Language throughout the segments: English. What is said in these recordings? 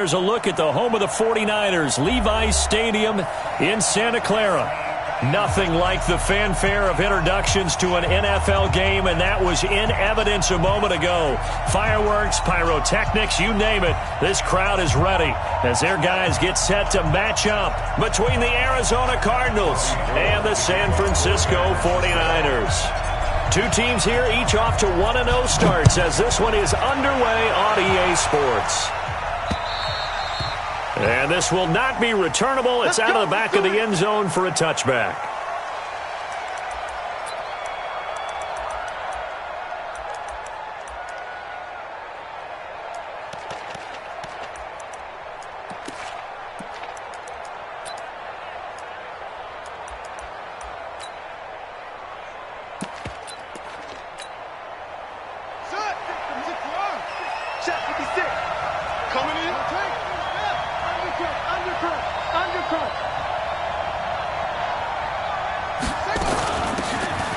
Here's a look at the home of the 49ers, Levi's Stadium in Santa Clara. Nothing like the fanfare of introductions to an NFL game, and that was in evidence a moment ago. Fireworks, pyrotechnics, you name it. This crowd is ready as their guys get set to match up between the Arizona Cardinals and the San Francisco 49ers. Two teams here, each off to 1-0 starts as this one is underway on EA Sports. And this will not be returnable. It's out of the back of the end zone for a touchback.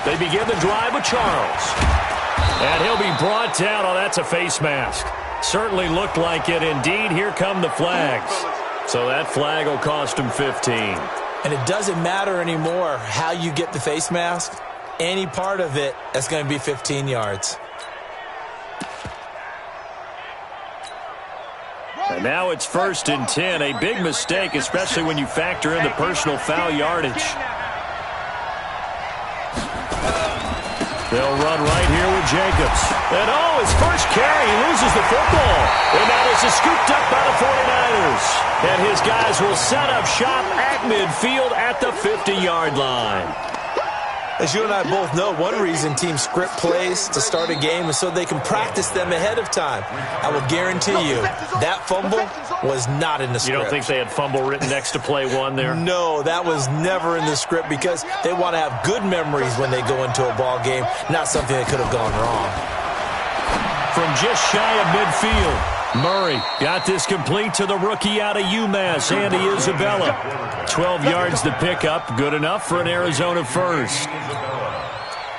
They begin the drive with Charles. And he'll be brought down. Oh, that's a face mask. Certainly looked like it. Indeed, here come the flags. So that flag will cost him 15. And it doesn't matter anymore how you get the face mask. Any part of it, that's going to be 15 yards. And now it's 1st and 10. A big mistake, especially when you factor in the personal foul yardage. They'll run right here with Jacobs. And oh, his first carry, he loses the football. And now this is scooped up by the 49ers. And his guys will set up shop at midfield at the 50-yard line. As you and I both know, one reason teams script plays to start a game is so they can practice them ahead of time. I will guarantee you that fumble was not in the script. You don't think they had fumble written next to play one there? No, that was never in the script because they want to have good memories when they go into a ball game, not something that could have gone wrong. From just shy of midfield, Murray got this complete to the rookie out of UMass, Andy Isabella. 12 yards to pick up, good enough for an Arizona first.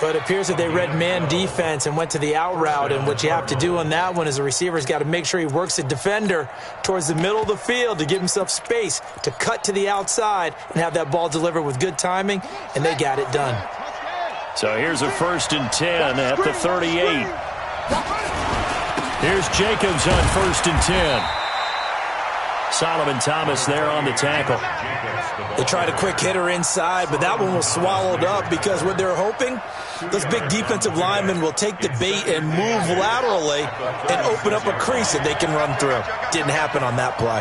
But it appears that they read man defense and went to the out route, and what you have to do on that one is the receiver's got to make sure he works the defender towards the middle of the field to give himself space to cut to the outside and have that ball delivered with good timing, and they got it done. So here's a 1st and 10 at the 38. Here's Jacobs on 1st and 10. Solomon Thomas there on the tackle. They tried a quick hitter inside, but that one was swallowed up because what they're hoping, those big defensive linemen will take the bait and move laterally and open up a crease that they can run through. Didn't happen on that play.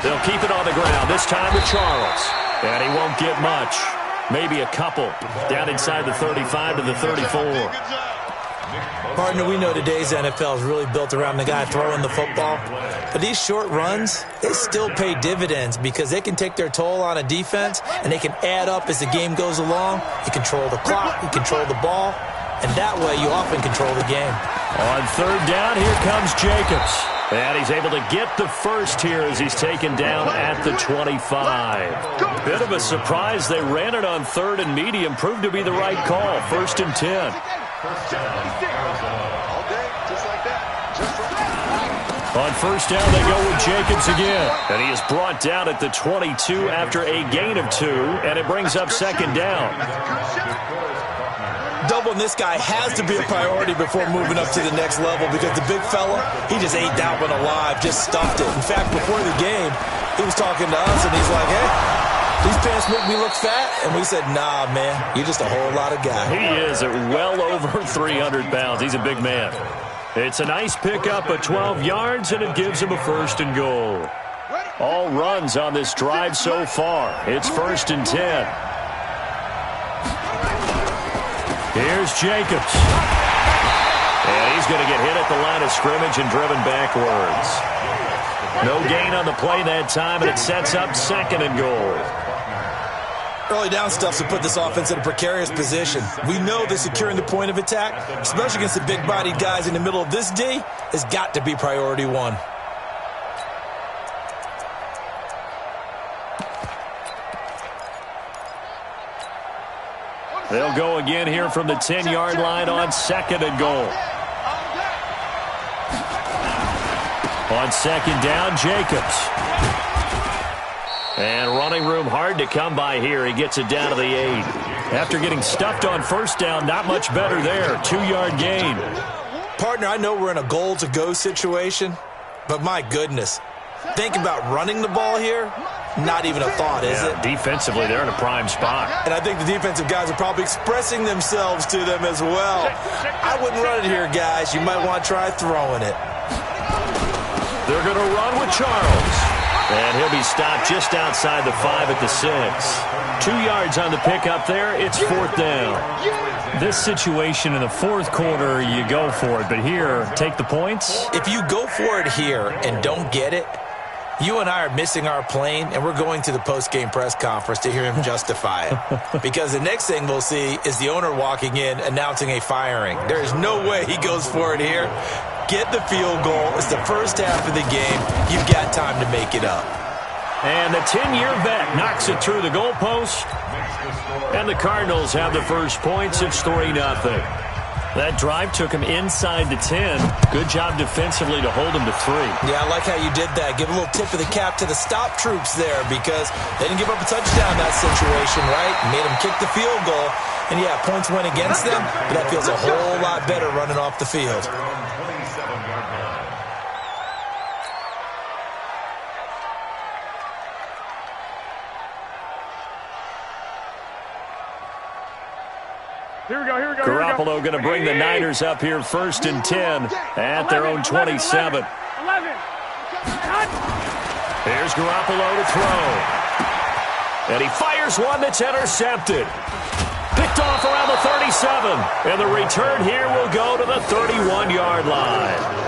They'll keep it on the ground, this time with Charles. And he won't get much. Maybe a couple. Down inside the 35 to the 34. Partner, we know today's NFL is really built around the guy throwing the football. But these short runs, they still pay dividends because they can take their toll on a defense and they can add up as the game goes along. You control the clock, you control the ball, and that way you often control the game. On 3rd down, here comes Jacobs. And he's able to get the first here as he's taken down at the 25. Bit of a surprise. They ran it on 3rd and medium. Proved to be the right call. 1st and 10. On 1st down, they go with Jacobs again. And he is brought down at the 22 after a gain of 2, and it brings up 2nd down. Doubling this guy has to be a priority before moving up to the next level because the big fella, he just ate that one alive, just stuffed it. In fact, before the game, he was talking to us, and he's like, hey, these pants make me look fat? And we said, nah, man, you're just a whole lot of guy. He is at well over 300 pounds. He's a big man. It's a nice pickup of 12 yards, and it gives him a 1st and goal. All runs on this drive so far. It's 1st and 10. Here's Jacobs. And he's going to get hit at the line of scrimmage and driven backwards. No gain on the play that time, and it sets up 2nd and goal. Early down stuff to put this offense in a precarious position. We know that securing the point of attack, especially against the big-bodied guys in the middle of this D, has got to be priority one. They'll go again here from the 10-yard line on 2nd and goal. On second down, Jacobs. And running room hard to come by here. He gets it down to the 8. After getting stuffed on first down, not much better there. 2-yard gain. Partner, I know we're in a goal-to-go situation, but my goodness. Think about running the ball here. Not even a thought, is it? Defensively, they're in a prime spot. And I think the defensive guys are probably expressing themselves to them as well. I wouldn't run it here, guys. You might want to try throwing it. They're going to run with Charles. And he'll be stopped just outside the 5 at the 6. 2 yards on the pickup there. It's 4th down. This situation in the 4th quarter, you go for it. But here, take the points. If you go for it here and don't get it, you and I are missing our plane, and we're going to the post-game press conference to hear him justify it. Because the next thing we'll see is the owner walking in announcing a firing. There is no way he goes for it here. Get the field goal. It's the first half of the game. You've got time to make it up. And the 10-year vet knocks it through the goalpost. And the Cardinals have the first points. It's 3-0. That drive took him inside the 10. Good job defensively to hold him to 3. Yeah, I like how you did that. Give a little tip of the cap to the stop troops there because they didn't give up a touchdown in that situation, right? Made them kick the field goal. And, yeah, points went against them, but that feels a whole lot better running off the field. Here we go. Garoppolo going to bring the Niners up here 1st and 10 at their own 27. 11. Here's Garoppolo to throw. And he fires one that's intercepted. Picked off around the 37. And the return here will go to the 31-yard line.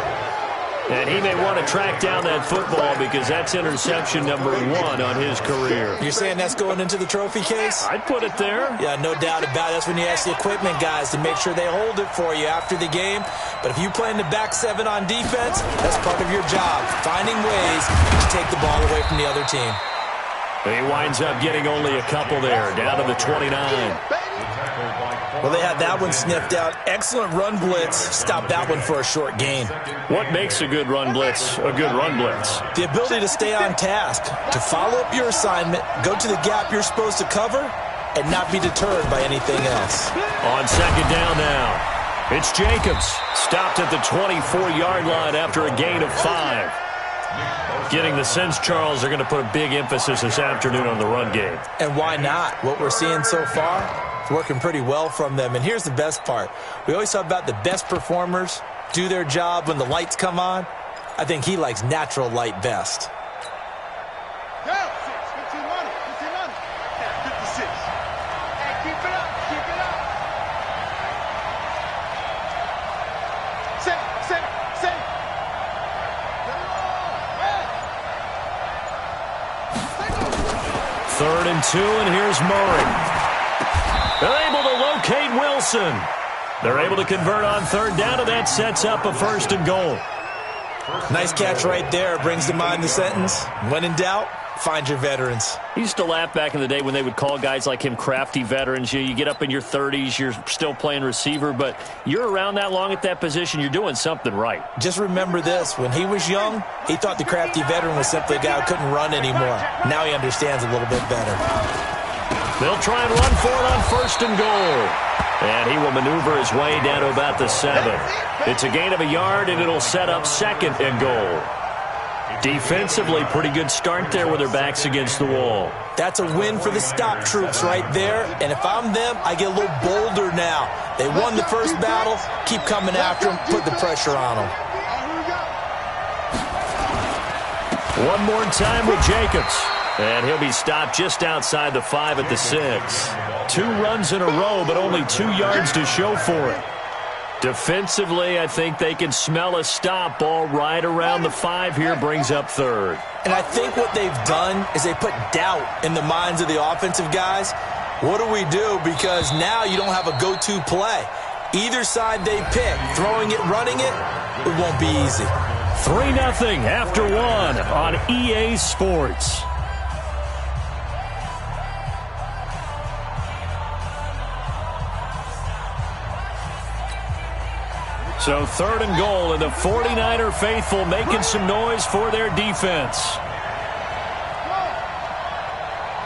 And he may want to track down that football because that's interception number 1 on his career. You're saying that's going into the trophy case? I'd put it there. Yeah, no doubt about it. That's when you ask the equipment guys to make sure they hold it for you after the game. But if you play in the back 7 on defense, that's part of your job, finding ways to take the ball away from the other team. He winds up getting only a couple there, down to the 29. Well, they had that one sniffed out. Excellent run blitz. Stop that one for a short gain. What makes a good run blitz a good run blitz? The ability to stay on task, to follow up your assignment, go to the gap you're supposed to cover, and not be deterred by anything else. On second down now, it's Jacobs. Stopped at the 24-yard line after a gain of 5. Getting the sense, Charles, they're going to put a big emphasis this afternoon on the run game. And why not? What we're seeing so far, it's working pretty well from them. And here's the best part. We always talk about the best performers do their job when the lights come on. I think he likes natural light best. Go. 15 money. 15 money. 56. Hey, keep it up. Keep it up. Sit. 3rd and 2, and here's Murray. They're able to locate Wilson. They're able to convert on 3rd down, and that sets up a 1st and goal. Nice catch right there. Brings to mind the sentence, when in doubt, find your veterans. I used to laugh back in the day when they would call guys like him crafty veterans. You get up in your 30s, you're still playing receiver, but you're around that long at that position, you're doing something right. Just remember this. When he was young, he thought the crafty veteran was simply a guy who couldn't run anymore. Now he understands a little bit better. They'll try and run for it on 1st and goal. And he will maneuver his way down to about the 7. It's a gain of a yard, and it'll set up 2nd and goal. Defensively, pretty good start there with their backs against the wall. That's a win for the stop troops right there. And if I'm them, I get a little bolder now. They won the first battle. Keep coming after them. Put the pressure on them. One more time with Jacobs. And he'll be stopped just outside the 5 at the 6. 2 runs in a row, but only 2 yards to show for it. Defensively, I think they can smell a stop. Ball right around the 5 here, brings up 3rd. And I think what they've done is they put doubt in the minds of the offensive guys. What do we do? Because now you don't have a go-to play. Either side they pick, throwing it, running it, it won't be easy. 3-0 after 1 on EA Sports. So 3rd and goal, and the 49er faithful making some noise for their defense.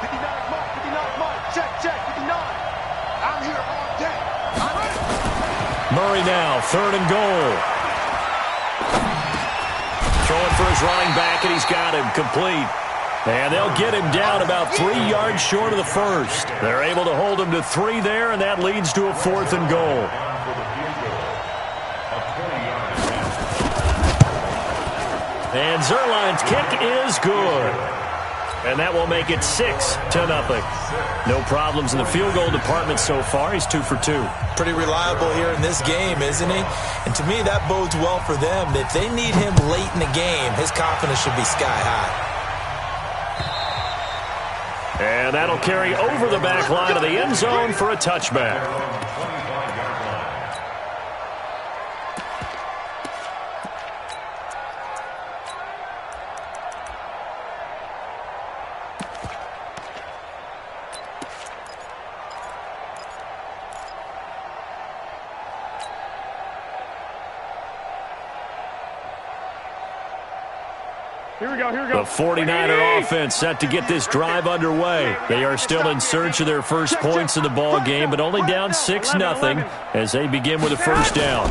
59 mark, 59 mark. Check, 59. I'm here all day. Murray now, 3rd and goal. Throwing for his running back, and he's got him complete. And they'll get him down about 3 yards short of the first. They're able to hold him to 3 there, and that leads to a 4th and goal. And Zerline's kick is good. And that will make it 6-0. No problems in the field goal department so far. He's 2 for 2. Pretty reliable here in this game, isn't he? And to me, that bodes well for them. If they need him late in the game, his confidence should be sky high. And that'll carry over the back line of the end zone for a touchback. Here we go, here we go. The 49er offense set to get this drive underway. They are still in search of their first points in the ball game, but only down 6-0 as they begin with a first down.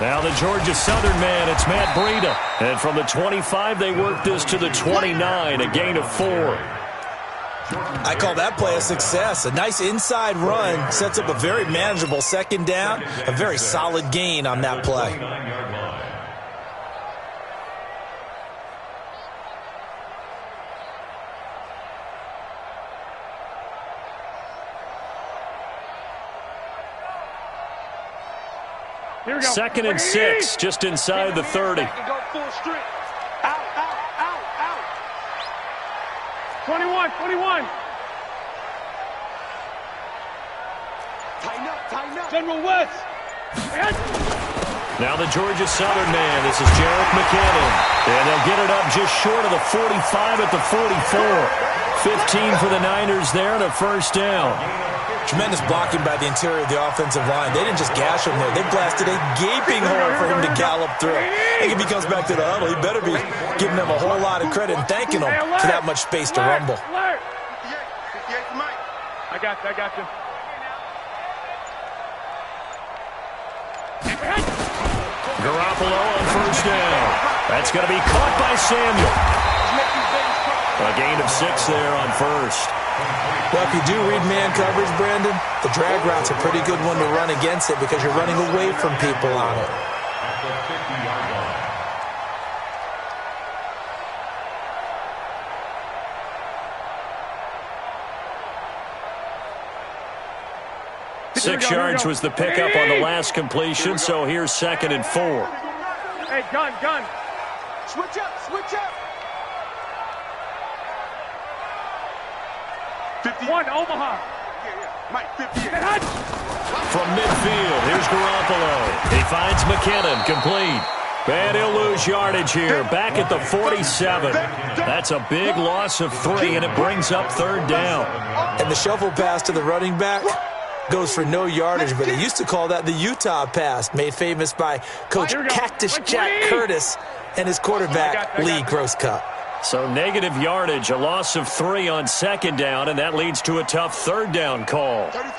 Now the Georgia Southern man, it's Matt Breida. And from the 25, they work this to the 29, a gain of 4. I call that play a success. A nice inside run sets up a very manageable second down, a very solid gain on that play. Second and 6, just inside the 30. Out, out, out, out. 21. Tighten up, tighten up. General West. Now the Georgia Southern man, this is Jarek McKinnon. And they'll get it up just short of the 45 at the 44. 15 for the Niners there and a first down. Tremendous blocking by the interior of the offensive line. They didn't just gash him there. They blasted a gaping hole for him to gallop through. I think if he comes back to the huddle, he better be giving them a whole lot of credit and thanking them for that much space to rumble. 58 for Mike. I got you. Garoppolo on first down. That's going to be caught by Samuel. A gain of 6 there on first. Well, if you do read man coverage, Brandon, the drag route's a pretty good one to run against it because you're running away from people on it. Six yards was the pickup on the last completion, so here's 2nd and 4. Hey, gun. Switch up. 51, Omaha. Yeah. Mike, 58. From midfield, here's Garoppolo. He finds McKinnon, complete. And he'll lose yardage here, back at the 47. That's a big loss of 3, and it brings up 3rd down. And the shuffle pass to the running back goes for no yardage, but they used to call that the Utah pass, made famous by Coach Cactus Jack Curtis and his quarterback, Lee Grosscup. So negative yardage, a loss of 3 on 2nd down, and that leads to a tough 3rd down call. 35.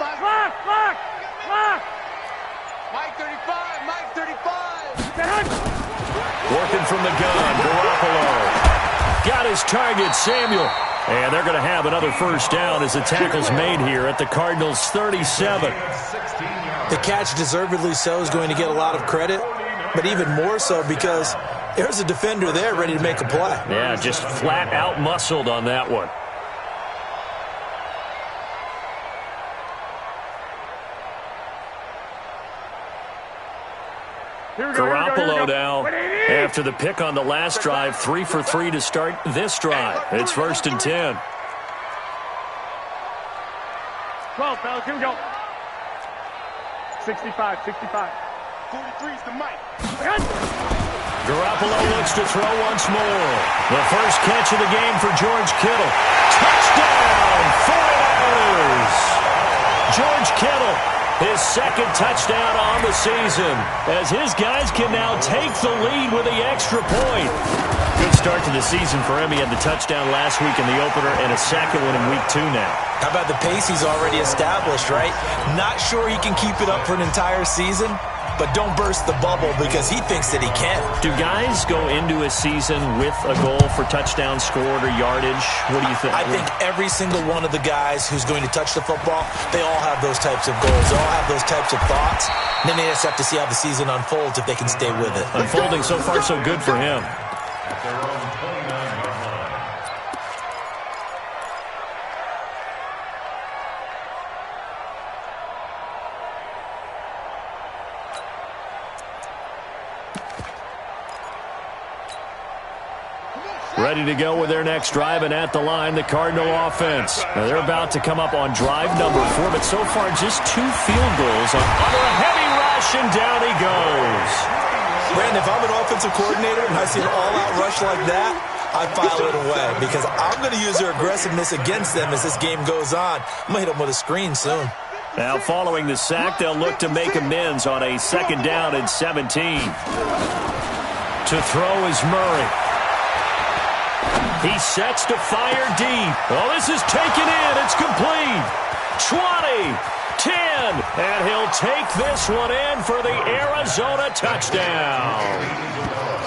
Lock. Mike, 35. Mike, 35. Working from the gun, Garoppolo. Got his target, Samuel. And they're going to have another first down as the tackle's made here at the Cardinals' 37. The catch, deservedly so, is going to get a lot of credit, but even more so because there's a defender there ready to make a play. Yeah, just flat out muscled on that one. Garoppolo now, after the pick on the last drive, 3 for 3 to start this drive. It's 1st and 10. 12, fellas, here we go. 65. 43 is the Mike. Garoppolo looks to throw once more. The first catch of the game for George Kittle. Touchdown, 49ers! George Kittle His second touchdown on the season, as his guys can now take the lead with the extra point. Good start to the season for him. He had the touchdown last week in the opener and a second one in week 2 now. How about the pace he's already established, right? Not sure he can keep it up for an entire season, but don't burst the bubble because he thinks that he can. Do guys go into a season with a goal for touchdown scored or yardage? What do you think? I think every single one of the guys who's going to touch the football, they all have those types of goals. They all have those types of thoughts. And then they just have to see how the season unfolds if they can stay with it. Unfolding so far so good for him. Ready to go with their next drive, and at the line, the Cardinal offense. Now they're about to come up on drive number 4, but so far just 2 field goals under a heavy rush, and down he goes. Brandon, if I'm an offensive coordinator and I see an all-out rush like that, I file it away because I'm going to use their aggressiveness against them as this game goes on. I'm going to hit them with a screen soon. Now following the sack, they'll look to make amends on a 2nd down and 17. To throw is Murray. He sets to fire deep. Oh, this is taken in. It's complete. 20, 10, and he'll take this one in for the Arizona touchdown.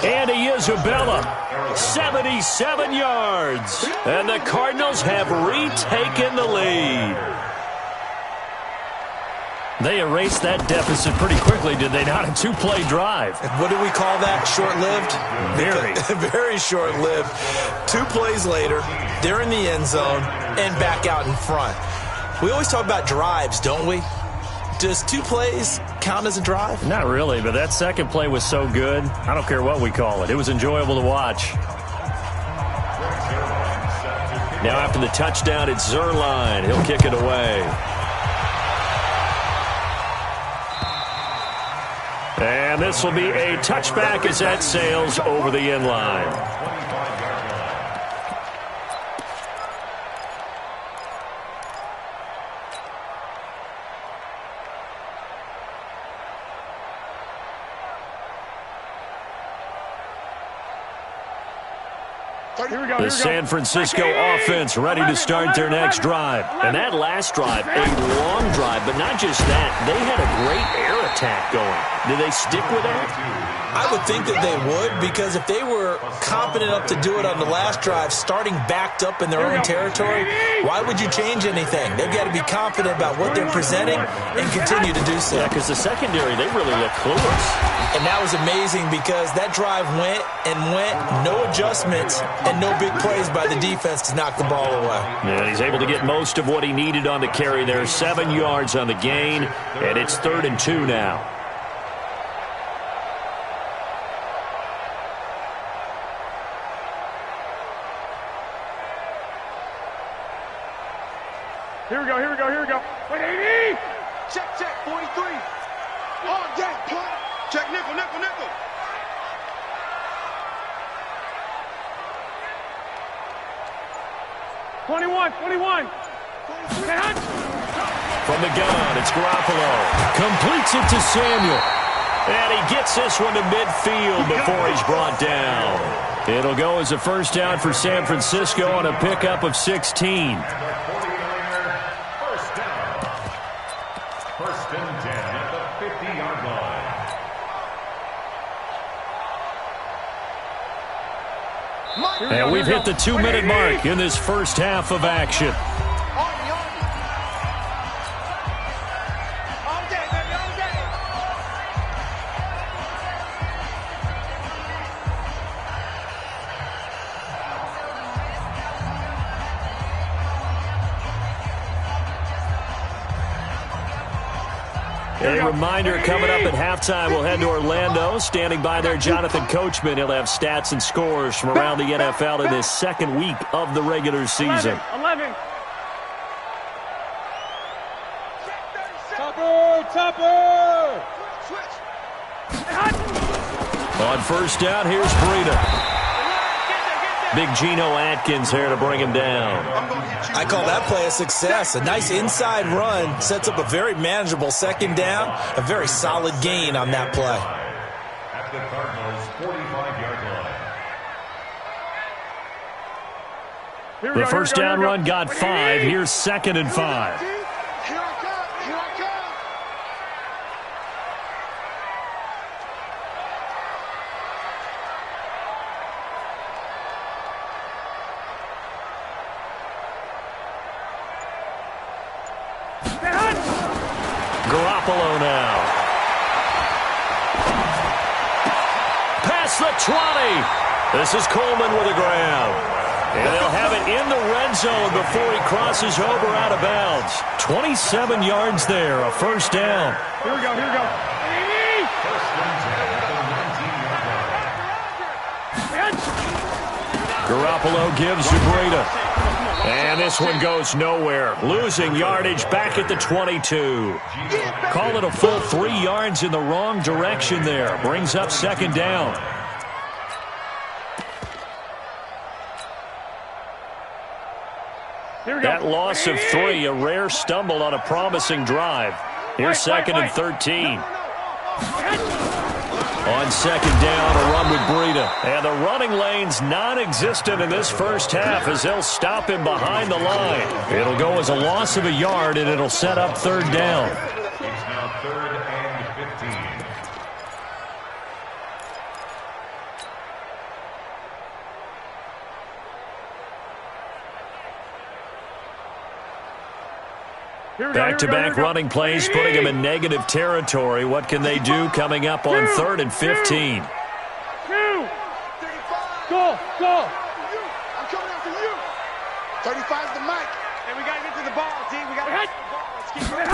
Andy Isabella, 77 yards. And the Cardinals have retaken the lead. They erased that deficit pretty quickly, did they not? A 2-play drive. What do we call that? Short-lived? Very. Very short-lived. 2 plays later, they're in the end zone and back out in front. We always talk about drives, don't we? Does 2 plays count as a drive? Not really, but that second play was so good. I don't care what we call it. It was enjoyable to watch. Now after the touchdown, it's Zerline. He'll kick it away. And this will be a touchback as that sails over the end line. The San Francisco offense ready to start their next drive. And that last drive, a long drive, but not just that. They had a great air attack going. Did they stick with that? I would think that they would, because if they were competent enough to do it on the last drive, starting backed up in their own territory, why would you change anything? They've got to be confident about what they're presenting and continue to do so. Yeah, because the secondary, they really look clueless. And that was amazing because that drive went and went, no adjustments and no big plays by the defense to knock the ball away. And he's able to get most of what he needed on the carry there. 7 yards on the gain, and it's 3rd and 2 now. Here we go. 180! Check, 43. On deck, punt. Check, nickel. 21. From the gun, it's Garoppolo. Completes it to Samuel. And he gets this one to midfield before he's brought down. It'll go as a first down for San Francisco on a pickup of 16. First and 10 at the 50-yard line. And we've hit the 2-minute mark in this first half of action. A reminder, coming up at halftime, we'll head to Orlando. Standing by there, Jonathan Coachman. He'll have stats and scores from around the NFL in this second week of the regular season. 11. Topper! On first down, here's Breida. Big Geno Atkins here to bring him down. I call that play a success. A nice inside run sets up a very manageable second down, a very solid gain on that play. At the Cardinals' 45-yard line. The first down run got 5. Here's 2nd and 5. Here I come. Here I come. Garoppolo now. Past the 20. This is Coleman with a grab. And they'll have it in the red zone before he crosses over out of bounds. 27 yards there, a first down. Here we go, here we go. Garoppolo gives to Breida. And this one goes nowhere. Losing yardage back at the 22. Call it a full 3 yards in the wrong direction there. Brings up 2nd down. That loss of 3, a rare stumble on a promising drive. Here's 2nd and 13. On 2nd down, a run with Breida. And the running lane's non-existent in this first half as they'll stop him behind the line. It'll go as a loss of a yard, and it'll set up 3rd down. It's now 3rd and 15. Back-to-back running plays, putting him in negative territory. What can they do coming up on 3rd and 15? Go! I'm coming after you. 35's the mic. Hey, we got to get to the ball, T. We got to get to the ball. Let's keep it.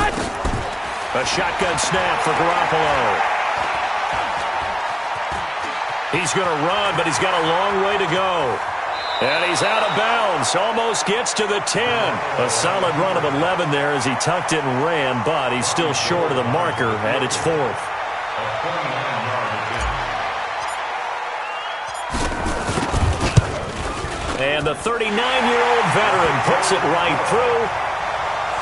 A shotgun snap for Garoppolo. He's going to run, but he's got a long way to go. And he's out of bounds. Almost gets to the 10. A solid run of 11 there as he tucked it and ran, but he's still short of the marker at its 4th. And the 39-year-old veteran puts it right through.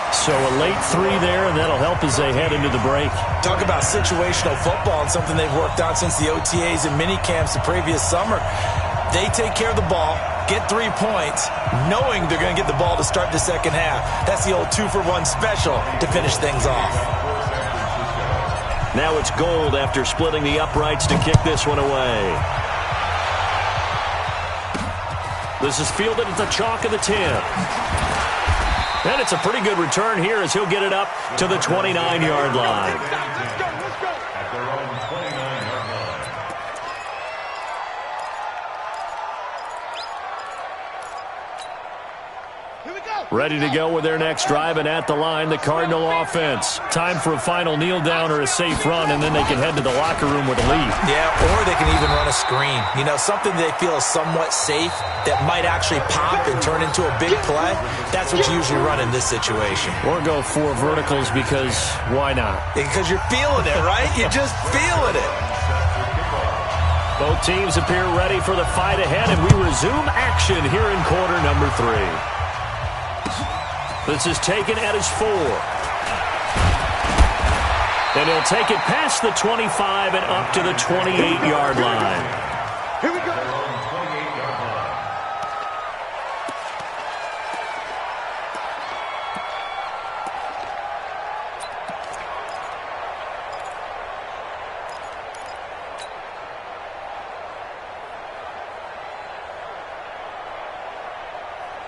So a late 3 there, and that'll help as they head into the break. Talk about situational football and something they've worked on since the OTAs and mini camps the previous summer. They take care of the ball, get 3 points, knowing they're going to get the ball to start the second half. That's the old 2-for-1 special to finish things off. Now it's Gold after splitting the uprights to kick this one away. This is fielded at the chalk of the 10. And it's a pretty good return here as he'll get it up to the 29-yard line. At their own 29-yard line. Ready to go with their next drive, and at the line, the Cardinal offense. Time for a final kneel down or a safe run, and then they can head to the locker room with a lead. Yeah, or they can even run a screen. You know, something they feel is somewhat safe that might actually pop and turn into a big play. That's what you usually run in this situation. Or go 4 verticals because why not? Because you're feeling it, right? You're just feeling it. Both teams appear ready for the fight ahead, and we resume action here in quarter number 3. This is taken at his 4. And he'll take it past the 25 and up to the 28-yard line. Here we go.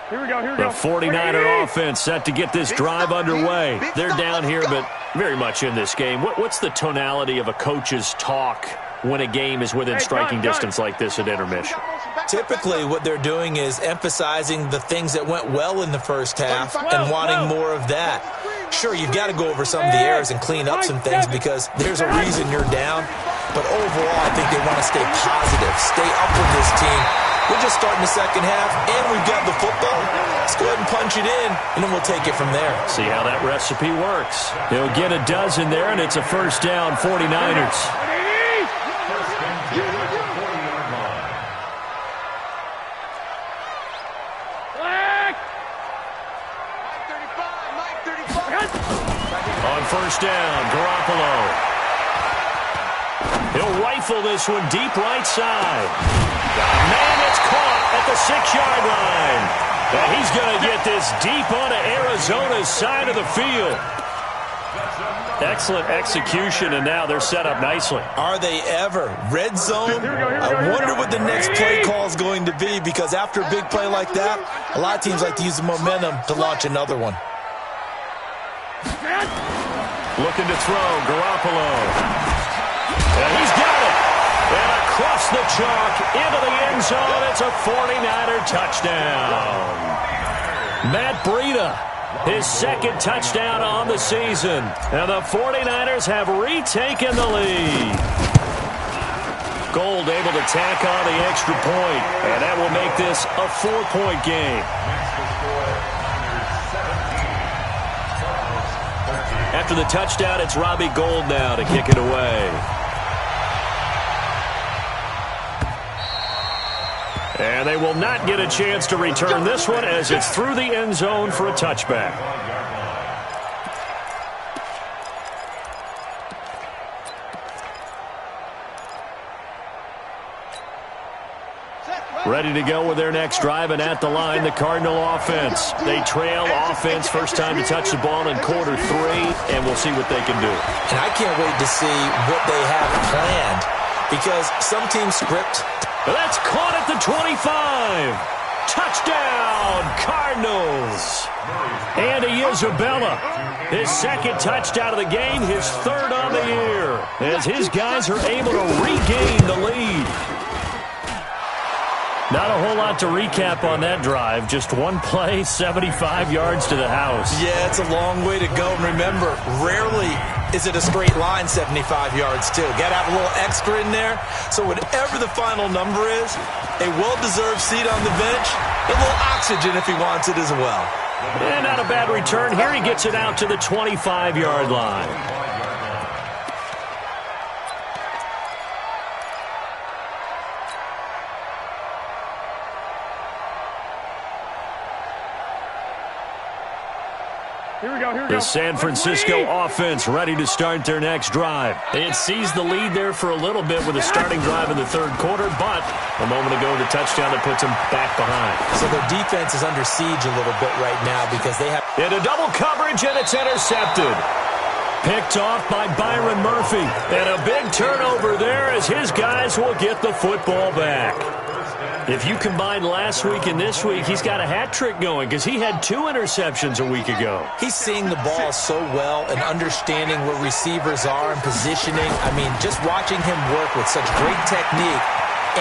Here we go, here we The go. 49er offense set to get this drive underway. They're down here, but very much in this game. What's the tonality of a coach's talk when a game is within striking distance like this at intermission? Typically, what they're doing is emphasizing the things that went well in the first half and wanting more of that. Sure, you've got to go over some of the errors and clean up some things because there's a reason you're down. But overall, I think they want to stay positive, stay up with this team. We're just starting the second half, and we've got the football. Let's go ahead and punch it in, and then we'll take it from there. See how that recipe works. He'll get a dozen there, and it's a first down, 49ers. first down. Garoppolo. He'll rifle this one deep right side. Man, it's caught at the 6-yard line. And he's going to get this deep onto Arizona's side of the field. Excellent execution, and now they're set up nicely. Are they ever? Red zone? I wonder what the next play call is going to be, because after a big play like that, a lot of teams like to use the momentum to launch another one. Looking to throw, Garoppolo. And he's got it. And across the chalk into the end zone, it's a 49er touchdown. Matt Breida, his second touchdown on the season. And the 49ers have retaken the lead. Gold able to tack on the extra point, and that will make this a 4-point game. After the touchdown, it's Robbie Gould now to kick it away. And they will not get a chance to return this one as it's through the end zone for a touchback. Ready to go with their next drive, and at the line, the Cardinal offense. They trail offense, first time to touch the ball in quarter 3, and we'll see what they can do. And I can't wait to see what they have planned, because some teams script. That's caught at the 25. Touchdown, Cardinals. Andy Isabella, his second touchdown of the game, his third on the year, as his guys are able to regain the lead. Not a whole lot to recap on that drive. Just one play, 75 yards to the house. Yeah, it's a long way to go. And remember, rarely is it a straight line 75 yards, too. Got to have a little extra in there. So whatever the final number is, a well-deserved seat on the bench, a little oxygen if he wants it as well. And not a bad return. Here he gets it out to the 25-yard line. The San Francisco offense ready to start their next drive. They had seized the lead there for a little bit with a starting drive in the third quarter, but a moment ago the touchdown that puts them back behind. So their defense is under siege a little bit right now because they have... Into double coverage, and it's intercepted. Picked off by Byron Murphy. And a big turnover there as his guys will get the football back. If you combine last week and this week, he's got a hat trick going because he had 2 interceptions a week ago. He's seeing the ball so well and understanding where receivers are and positioning. I mean, just watching him work with such great technique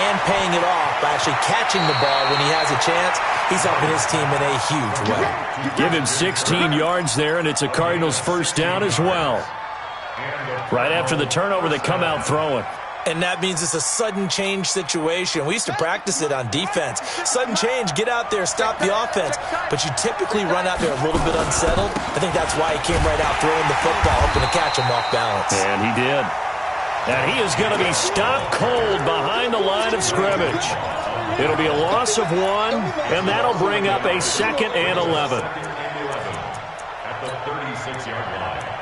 and paying it off by actually catching the ball when he has a chance, he's helping his team in a huge way. Give him 16 yards there, and it's a Cardinals first down as well. Right after the turnover, they come out throwing. And that means it's a sudden change situation. We used to practice it on defense. Sudden change, get out there, stop the offense. But you typically run out there a little bit unsettled. I think that's why he came right out throwing the football, hoping to catch him off balance. And he did. And he is going to be stopped cold behind the line of scrimmage. It'll be a loss of 1, and that'll bring up a 2nd and 11. At the 36-yard line.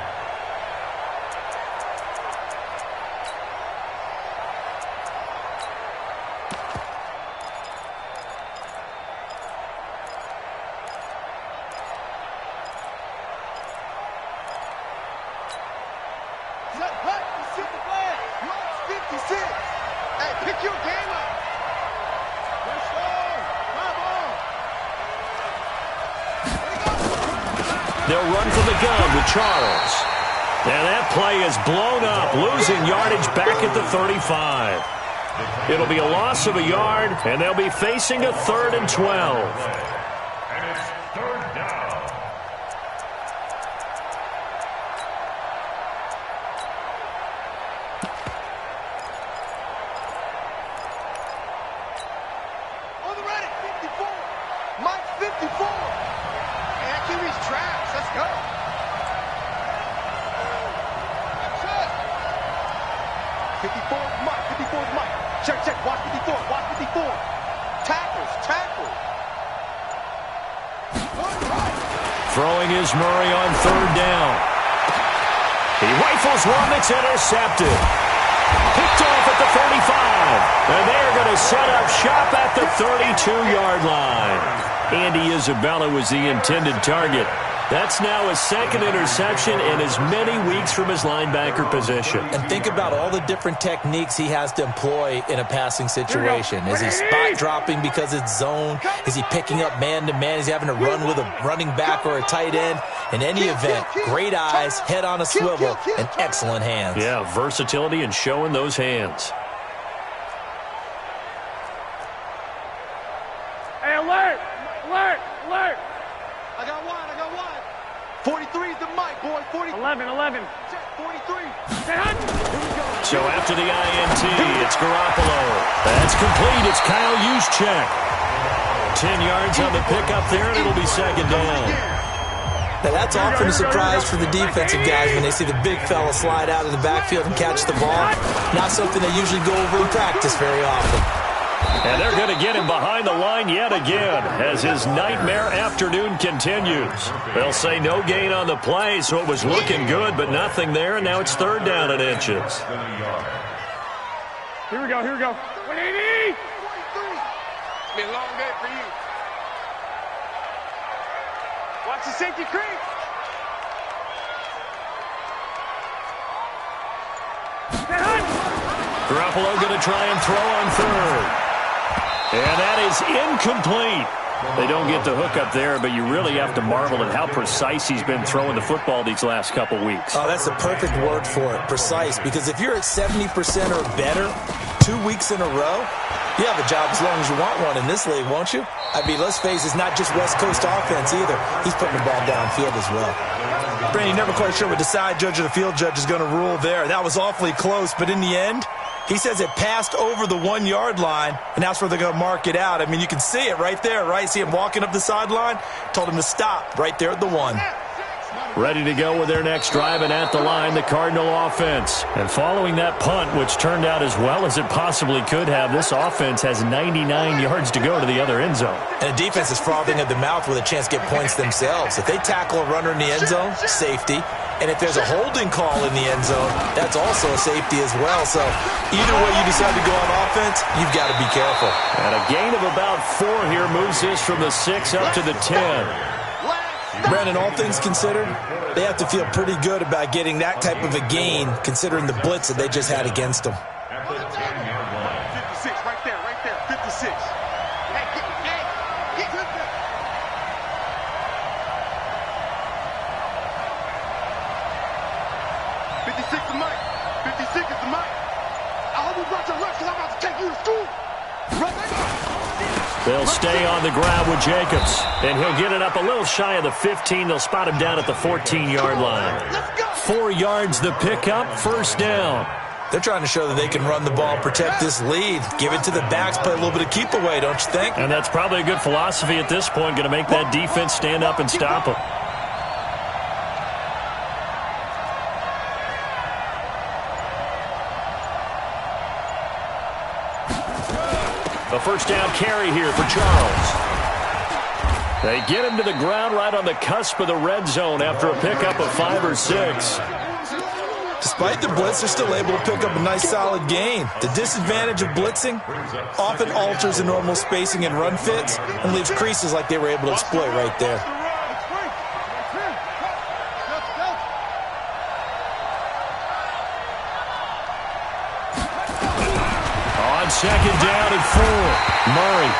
They'll run for the gun with Charles. And that play is blown up, losing yardage back at the 35. It'll be a loss of a yard, and they'll be facing a 3rd and 12. And it's 3rd down. On the ready, 54. Mike, 54. And QB's traps. Let's go. That's it. 54 is Mike. 54 is Mike. Check, check. Watch 54. Watch 54. Tackles. Tackles. Throwing is Murray on 3rd down. He rifles one that's intercepted. Picked off at the 35. And they're going to set up shop at the 32-yard line. Andy Isabella was the intended target. That's now his second interception in as many weeks from his linebacker position. And think about all the different techniques he has to employ in a passing situation. Is he spot dropping because it's zone? Is he picking up man-to-man? Is he having to run with a running back or a tight end? In any event, great eyes, head on a swivel, and excellent hands. Yeah, versatility and showing those hands. Hey, alert! Alert! Alert! I got one. 43 is the mic, boy. 40. 11. Check, 43. So after the INT, it's Garoppolo. That's complete. It's Kyle Juszczyk. 10 yards on the pickup there, and it'll be second down. Now that's often a surprise for the defensive guys when they see the big fella slide out of the backfield and catch the ball. Not something they usually go over in practice very often. And they're going to get him behind the line yet again as his nightmare afternoon continues. They'll say no gain on the play, so it was looking good, but nothing there, and now it's third down and inches. Here we go. 180! It's been a long day for you. Watch the safety creep! Garoppolo going to try and throw on third. And that is incomplete. They don't get the hook up there, but you really have to marvel at how precise he's been throwing the football these last couple weeks. Oh, that's the perfect word for it, precise, because if you're at 70% or better 2 weeks in a row, you have a job as long as you want one in this league, won't you? I mean, let's face it, it's not just West Coast offense either. He's putting the ball downfield as well. Brandon, never quite sure what the side judge or the field judge is going to rule there. That was awfully close, but in the end, he says it passed over the 1 yard line, and that's where they're going to mark it out. I mean, you can see it right there, right? See him walking up the sideline? Told him to stop right there at the 1. Ready to go with their next drive, and at the line, the Cardinal offense. And following that punt, which turned out as well as it possibly could have, this offense has 99 yards to go to the other end zone. And the defense is frothing at the mouth with a chance to get points themselves. If they tackle a runner in the end zone, safety. And if there's a holding call in the end zone, that's also a safety as well. So either way you decide to go on offense, you've got to be careful. And a gain of about 4 here moves this from the 6 up to the 10. Brandon, all things considered, they have to feel pretty good about getting that type of a gain, considering the blitz that they just had against them. 56, right there, 56. Hey, get there. 56 is Mike. 56 is the Mike. I hope you brought your lunch because I'm about to take you to school. They'll stay on the ground with Jacobs, and he'll get it up a little shy of the 15. They'll spot him down at the 14-yard line. 4 yards the pickup, first down. They're trying to show that they can run the ball, protect this lead, give it to the backs, play a little bit of keep away, don't you think? And that's probably a good philosophy at this point, going to make that defense stand up and stop them. A first down carry here for Charles. They get him to the ground right on the cusp of the red zone after a pickup of 5 or 6. Despite the blitz, they're still able to pick up a nice solid gain. The disadvantage of blitzing often alters the normal spacing and run fits and leaves creases like they were able to exploit right there. On second down and 4. Murray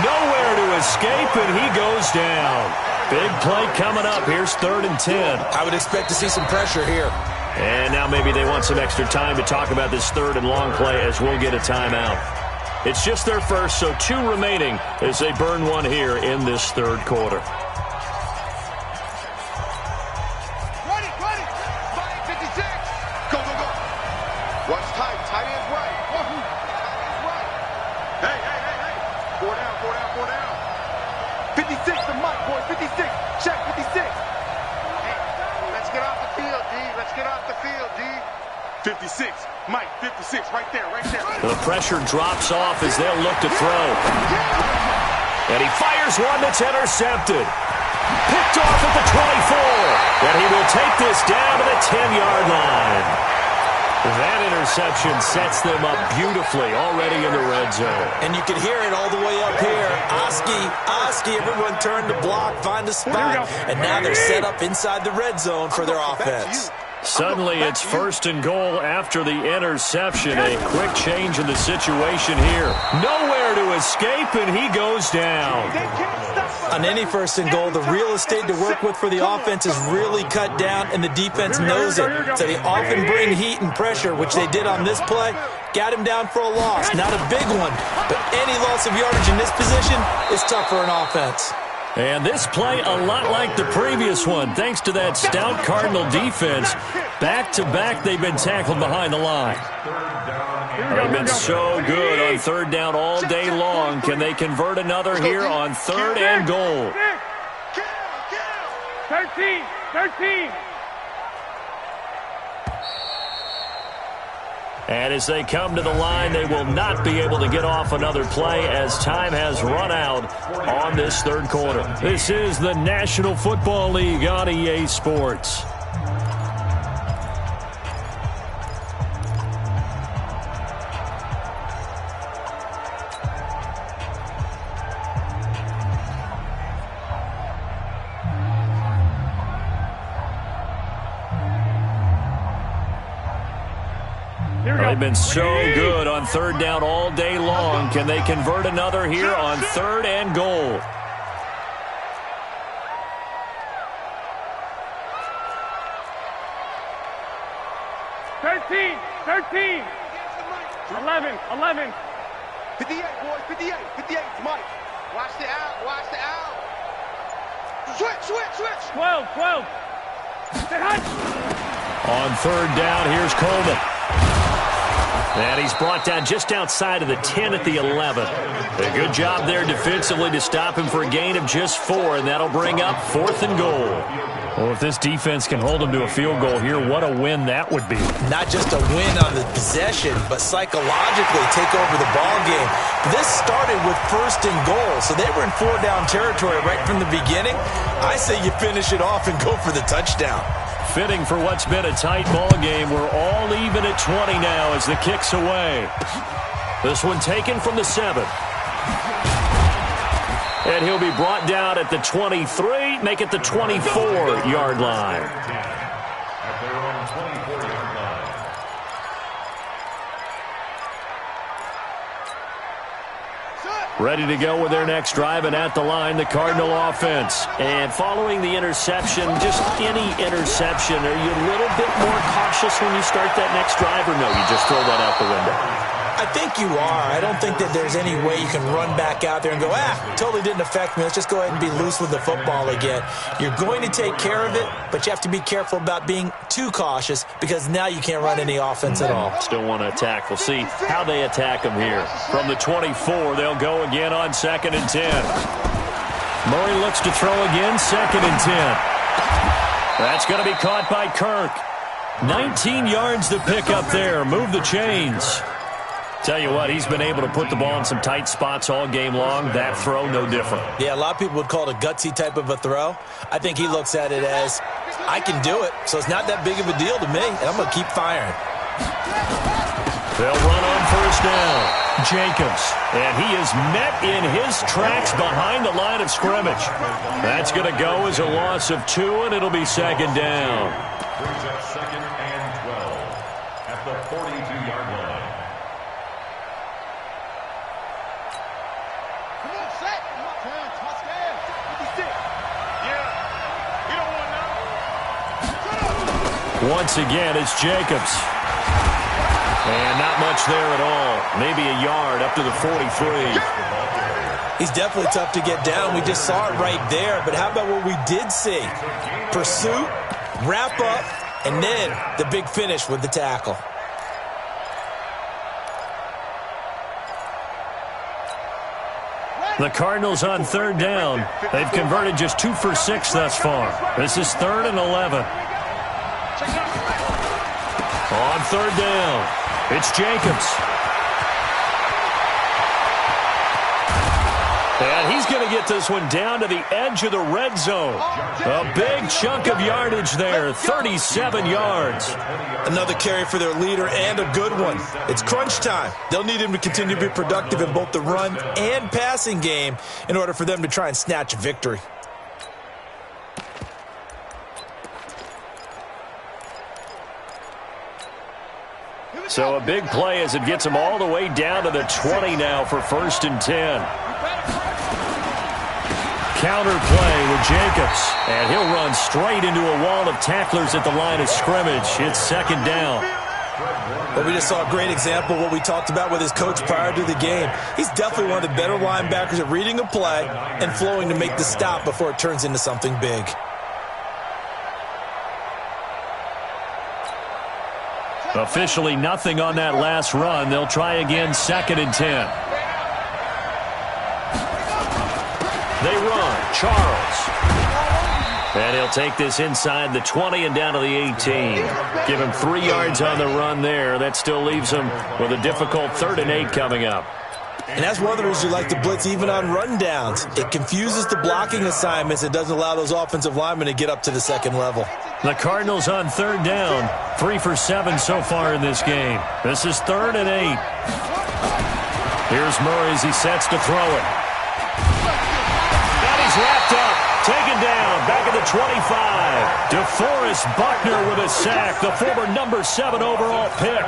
nowhere to escape, and he goes down. Big play coming up. Here's 3rd and 10. I would expect to see some pressure here. And now maybe they want some extra time to talk about this 3rd and long play as we'll get a timeout. It's just their first, so 2 remaining as they burn one here in this 3rd quarter. Ready. 56. Go. Watch tight. Tight end's right. Hey. 4 down. 56 to Mike, boy. 56. Check 56. Let's get off the field, D. Let's get off the field, D. 56. Mike, 56. Right there. The pressure drops off as they'll look to throw. And he fires one that's intercepted. Picked off at the 24. And he will take this down to the 10-yard line. That interception sets them up beautifully already in the red zone. And you can hear it all the way up here. Oski, everyone turned to block, find a spot, and now they're set up inside the red zone for their offense. Suddenly it's 1st and goal after the interception. A quick change in the situation here. Nowhere to escape, and he goes down. On any 1st and goal, the real estate to work with for the offense is really cut down, and the defense knows it. So they often bring heat and pressure, which they did on this play. Got him down for a loss. Not a big one, but any loss of yardage in this position is tough for an offense. And this play a lot like the previous one, thanks to that stout Cardinal defense. Back-to-back, they've been tackled behind the line. They've been so good on 3rd down all day long. Can they convert another here on 3rd and goal? 13. And as they come to the line, they will not be able to get off another play as time has run out on this 3rd quarter. This is the National Football League on EA Sports. They've been so good on 3rd down all day long. Can they convert another here on 3rd and goal? Thirteen. 11. 58, boys, 58, Mike. Watch the out. Switch. 12. On 3rd down, here's Coleman. And he's brought down just outside of the 10 at the 11. A good job there defensively to stop him for a gain of just 4, and that'll bring up 4th and goal. Well, if this defense can hold them to a field goal here, what a win that would be. Not just a win on the possession, but psychologically take over the ball game. This started with 1st and goal, so they were in 4-down territory right from the beginning. I say you finish it off and go for the touchdown. Fitting for what's been a tight ball game. We're all even at 20 now as the kick's away. This one taken from the 7. And he'll be brought down at the 23, make it the 24-yard line. At their own 24-yard line. Ready to go with their next drive, and at the line, the Cardinal offense. And following the interception, just any interception, are you a little bit more cautious when you start that next drive, or no, you just throw that out the window? I think you are. I don't think that there's any way you can run back out there and go, totally didn't affect me. Let's just go ahead and be loose with the football again. You're going to take care of it, but you have to be careful about being too cautious because now you can't run any offense at all. Still want to attack. We'll see how they attack them here. From the 24, they'll go again on 2nd and 10. Murray looks to throw again, 2nd and 10. That's going to be caught by Kirk. 19 yards to pick up there. Move the chains. Tell you what, he's been able to put the ball in some tight spots all game long. That throw, no different. Yeah, a lot of people would call it a gutsy type of a throw. I think he looks at it as, I can do it, so it's not that big of a deal to me, and I'm going to keep firing. They'll run on 1st down. Jacobs, and he is met in his tracks behind the line of scrimmage. That's going to go as a loss of 2, and it'll be 2nd down. Brings up 2nd and 12 at the 42-yard line. Once again, it's Jacobs. And not much there at all. Maybe a yard up to the 43. He's definitely tough to get down. We just saw it right there. But how about what we did see? Pursuit, wrap up, and then the big finish with the tackle. The Cardinals on 3rd down. They've converted just 2 for 6 thus far. This is 3rd and 11. On 3rd down, it's Jacobs. And he's going to get this one down to the edge of the red zone. A big chunk of yardage there, 37 yards. Another carry for their leader and a good one. It's crunch time. They'll need him to continue to be productive in both the run and passing game in order for them to try and snatch a victory. So a big play as it gets him all the way down to the 20 now for 1st and 10. Counter play with Jacobs. And he'll run straight into a wall of tacklers at the line of scrimmage. It's 2nd down. Well, we just saw a great example of what we talked about with his coach prior to the game. He's definitely one of the better linebackers at reading a play and flowing to make the stop before it turns into something big. Officially nothing on that last run. They'll try again, 2nd and 10. They run. Charles. And he'll take this inside the 20 and down to the 18. Give him 3 yards on the run there. That still leaves him with a difficult 3rd and 8 coming up. And that's one of the reasons you like to blitz even on rundowns. It confuses the blocking assignments. It doesn't allow those offensive linemen to get up to the second level. The Cardinals on 3rd down. 3 for 7 so far in this game. This is 3rd and 8. Here's Murray as he sets to throw it. And he's wrapped up. Taken down. Back at the 25. DeForest Buckner with a sack. The former number 7 overall pick.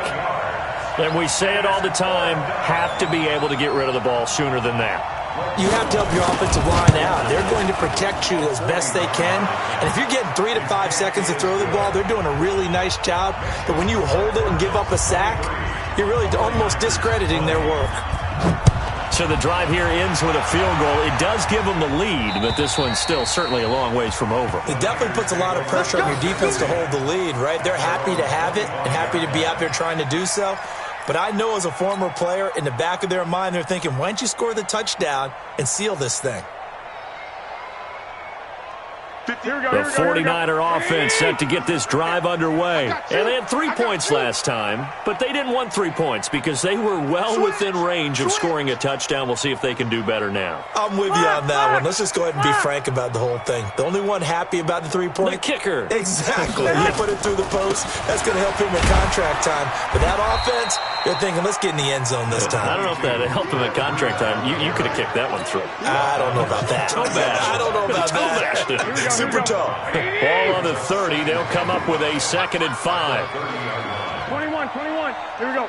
And we say it all the time, have to be able to get rid of the ball sooner than that. You have to help your offensive line out. They're going to protect you as best they can. And if you're getting 3 to 5 seconds to throw the ball, they're doing a really nice job. But when you hold it and give up a sack, you're really almost discrediting their work. So the drive here ends with a field goal. It does give them the lead, but this one's still certainly a long ways from over. It definitely puts a lot of pressure on your defense to hold the lead, right? They're happy to have it and happy to be out there trying to do so. But I know as a former player, in the back of their mind, they're thinking, why don't you score the touchdown and seal this thing? The 49er offense set to get this drive underway. And they had 3 points last time, but they didn't want 3 points because they were well within range of scoring a touchdown. We'll see if they can do better now. I'm with you on that one. Let's just go ahead and be frank about the whole thing. The only one happy about the 3-point? The kicker. Exactly. You put it through the post. That's going to help him in contract time. But that offense, they're thinking, let's get in the end zone this time. I don't know if that helped him at contract time. You could have kicked that one through. I don't know about that. I don't know about that. Super tall. Ball on the 30. They'll come up with a 2nd and 5. 21. Here we go.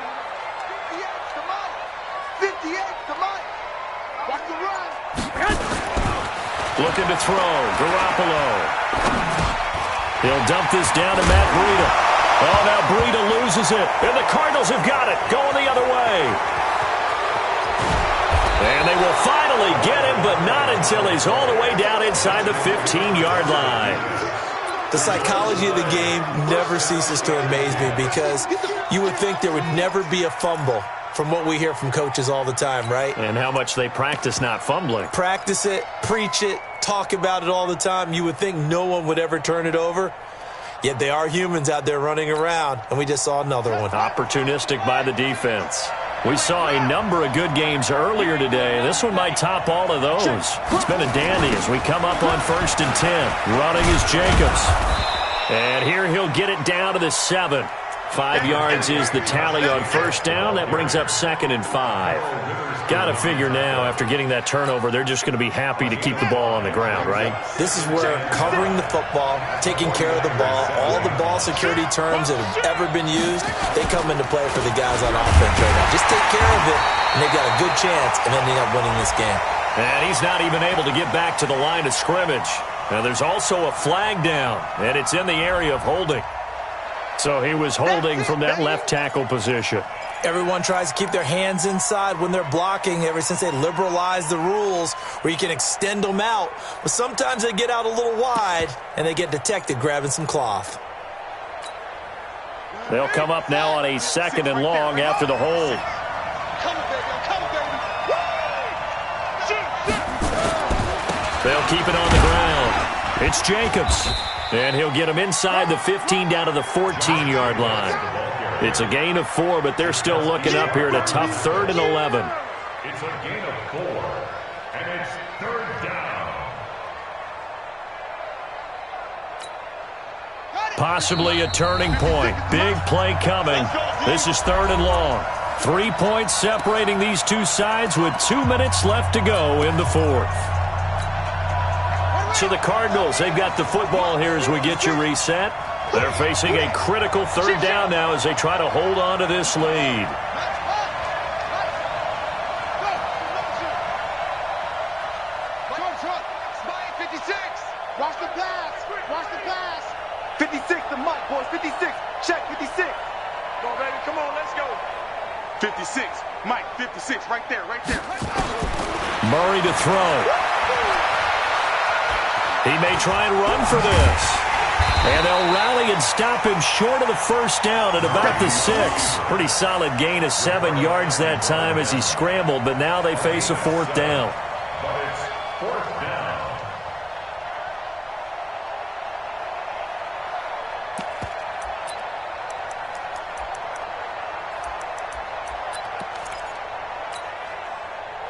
58, come on. Watch the run. Looking to throw. Garoppolo. He'll dump this down to Matt Breida. Oh, now Breida loses it. And the Cardinals have got it. Going the other way. And they will finally get him, but not until he's all the way down inside the 15-yard line. The psychology of the game never ceases to amaze me because you would think there would never be a fumble from what we hear from coaches all the time, right? And how much they practice not fumbling. Practice it, preach it, talk about it all the time. You would think no one would ever turn it over. Yet they are humans out there running around, and we just saw another one. Opportunistic by the defense. We saw a number of good games earlier today. This one might top all of those. It's been a dandy as we come up on 1st and 10. Running is Jacobs. And here he'll get it down to the 7. 5 yards is the tally on 1st down. That brings up 2nd and 5. Got to figure now, after getting that turnover, they're just going to be happy to keep the ball on the ground, right? This is where covering the football, taking care of the ball, all the ball security terms that have ever been used, they come into play for the guys on offense right now. Just take care of it, and they've got a good chance of ending up winning this game. And he's not even able to get back to the line of scrimmage. Now, there's also a flag down, and it's in the area of holding. So he was holding from that left tackle position. Everyone tries to keep their hands inside when they're blocking ever since they liberalized the rules where you can extend them out. But sometimes they get out a little wide and they get detected grabbing some cloth. They'll come up now on a 2nd and long after the hold. They'll keep it on the ground. It's Jacobs. And he'll get him inside the 15 down to the 14-yard line. It's a gain of 4, but they're still looking up here at a tough 3rd and 11. It's a gain of 4, and it's Possibly a turning point. Big play coming. This is 3rd and long. 3 points separating these two sides with 2 minutes left to go in the 4th. So the Cardinals, they've got the football here as we get you reset. They're facing a critical 3rd down now as they try to hold on to this lead. Watch the pass. Watch the pass. 56 to Mike, boys. 56. Check 56. Go, baby. Come on, let's go. 56. Mike, 56. Right there, right there. Murray to throw. He may try and run for this. And they'll rally and stop him short of the 1st down at about the 6. Pretty solid gain of 7 yards that time as he scrambled, but now they face a 4th down. But it's 4th down.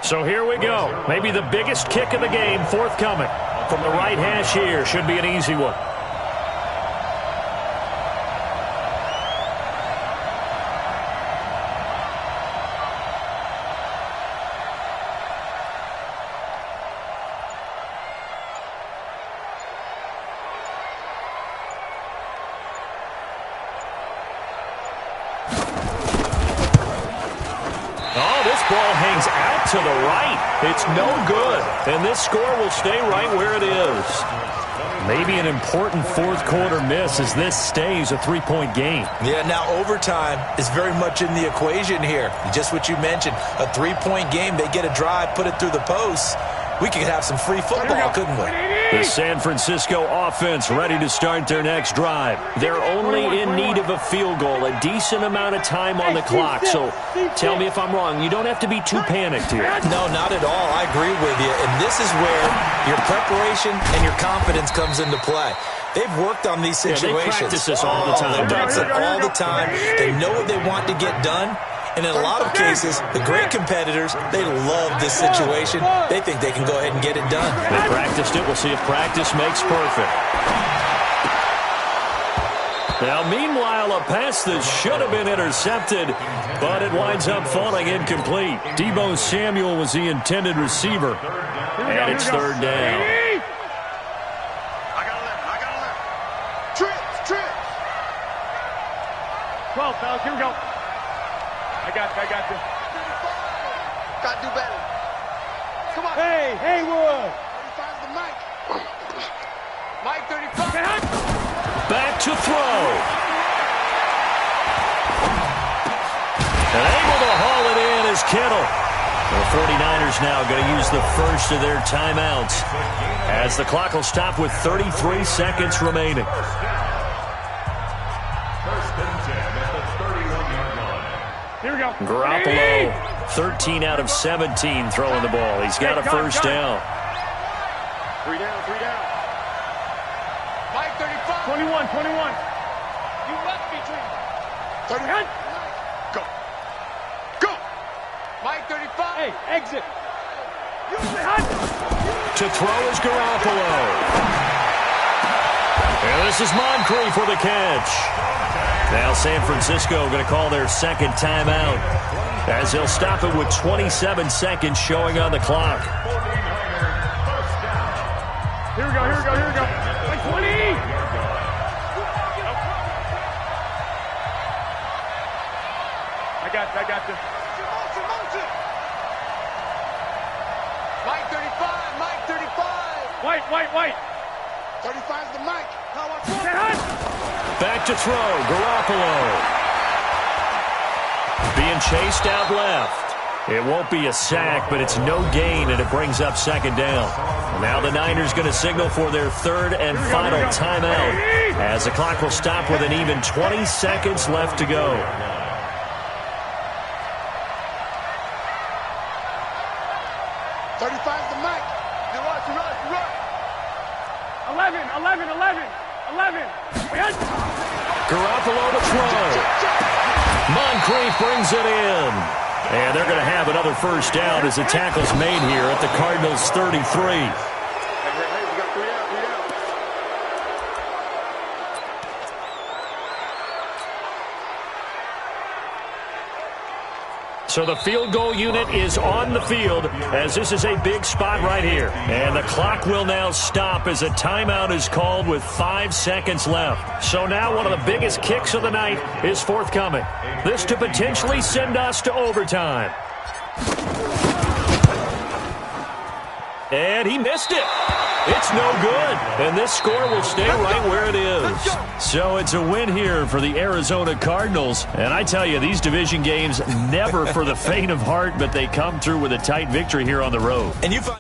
So here we go. Maybe the biggest kick of the game forthcoming. From the right hash here. Should be an easy one. Ball hangs out to the right. It's no good. And this score will stay right where it is. Maybe an important 4th quarter miss as this stays a 3-point game. Yeah, now overtime is very much in the equation here. Just what you mentioned, a 3-point game. They get a drive, put it through the post. We could have some free football, couldn't we? The San Francisco offense ready to start their next drive. They're only in need of a field goal, a decent amount of time on the clock. So tell me if I'm wrong. You don't have to be too panicked here. No, not at all. I agree with you. And this is where your preparation and your confidence comes into play. They've worked on these situations. They practice this all the time. They practice it all the time. They know what they want to get done. And in a lot of cases, the great competitors, they love this situation. They think they can go ahead and get it done. They practiced it. We'll see if practice makes perfect. Now, meanwhile, a pass that should have been intercepted, but it winds up falling incomplete. Deebo Samuel was the intended receiver, and it's 3rd down. I got 11. Trips. 12, fellas, here we go. I got you. Got to do better. Come on. Hey, Haywood. 35's the Mike. Mike, 35. Back to throw. And able to haul it in is Kittle. The 49ers now going to use the first of their timeouts as the clock will stop with 33 seconds remaining. Here we go. Garoppolo, 13 out of 17 throwing the ball. He's got a 1st down. 3 down. Mike, 35. 21. You must be dreaming. 31. Go. Mike, 35. Hey, exit. To throw is Garoppolo. And this is Moncrief for the catch. Now San Francisco going to call their 2nd timeout as they'll stop it with 27 seconds showing on the clock. Here we go. Like 20. I got you. Motion. Mike, 35. White. 35's the Mike. Now watch it. Back to throw, Garoppolo. Being chased out left. It won't be a sack, but it's no gain, and it brings up 2nd down. Now the Niners going to signal for their 3rd and final timeout as the clock will stop with an even 20 seconds left to go. 35's the Mike. You right. 11. Garoppolo to throw. Moncrief brings it in. And they're going to have another 1st down as the tackle's made here at the Cardinals' 33. Hey, we got 3 down. So the field goal unit is on the field as this is a big spot right here. And the clock will now stop as a timeout is called with 5 seconds left. So now one of the biggest kicks of the night is forthcoming. This to potentially send us to overtime. And he missed it. It's no good. And this score will stay right where it is. So it's a win here for the Arizona Cardinals. And I tell you, these division games never for the faint of heart, but they come through with a tight victory here on the road. And you find